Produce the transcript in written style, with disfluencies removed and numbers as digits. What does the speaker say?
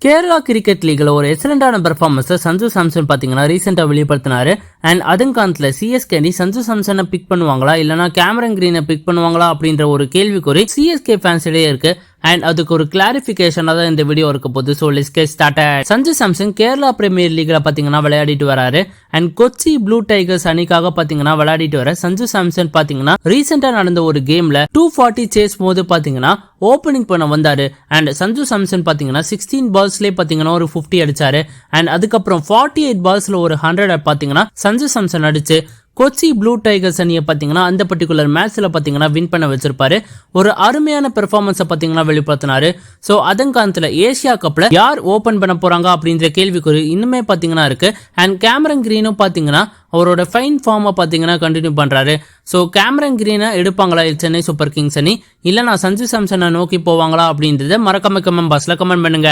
Kerala cricket லீக்ல ஒரு எக்ஸலண்டான performance Sanju Samson பாத்தீங்கன்னா ரீசெண்டா வெளிப்படுத்தினாரு. அண்ட் அதன்காலத்துல சிஎஸ்கே அணி சஞ்சு சாம்சனை பிக் பண்ணுவாங்களா இல்லனா கேமரன் கிரீனை பிக் பண்ணுவாங்களா அப்படின்ற ஒரு கேள்விக்குறி சிஎஸ்கே ஃபேன்ஸிடையே இருக்கு. அண்ட் அதுக்கு ஒரு கிளாரிபிகேஷனா தான் இந்த வீடியோ இருக்க போகுது. So let's get started. Sanju Samson Kerala Premier லீக்ல பாத்தீங்கன்னா விளையாடிட்டு வராரு. அண்ட் கொச்சி ப்ளூ டைகர்ஸ் அணிக்காக பாத்தீங்கன்னா விளையாடிட்டு வர சஞ்சு சாம்சன் பாத்தீங்கன்னா ரீசெண்டா நடந்த ஒரு கேம்ல 240 சேஸ் போது பாத்தீங்கன்னா ஓபனிங் பண்ண வந்தாரு. அண்ட் சஞ்சு சாம்சன் பாத்தீங்கன்னா 16 பால்ஸ்லயே பாத்தீங்கன்னா ஒரு 50 அடிச்சாரு. அண்ட் அதுக்கப்புறம் 48 பால்ஸ்ல ஒரு 100 பாத்தீங்கன்னா சஞ்சு சாம்சன் அடிச்சு கொச்சி ப்ளூ டைகர்ஸ் அணியை பாத்தீங்கன்னா அந்த பர்டிகுலர் மேட்ச்ல பாத்தீங்கன்னா வின் பண்ண வச்சிருப்பாரு. ஒரு அருமையான பெர்ஃபார்மன்ஸை பாத்தீங்கன்னா வெளிப்படுத்தினாரு. சோ அதன்காலத்துல ஏசியா கப்ல யார் ஓபன் பண்ண போறாங்க அப்படின்ற கேள்விக்குறி இன்னுமே பாத்தீங்கன்னா இருக்கு. அண்ட் கேமரன் கிரீனும் பாத்தீங்கன்னா அவரோட ஃபைன் ஃபார்மை பாத்தீங்கன்னா கண்டினியூ பண்றாரு. சோ கேமரன் கிரீனை எடுப்பாங்களா சென்னை சூப்பர் கிங்ஸ் அணி இல்லனா சஞ்சு சாம்சனை நோக்கி போவாங்களா அப்படின்றத மறக்காம கமெண்ட் பாக்ஸ்ல கமெண்ட் பண்ணுங்க.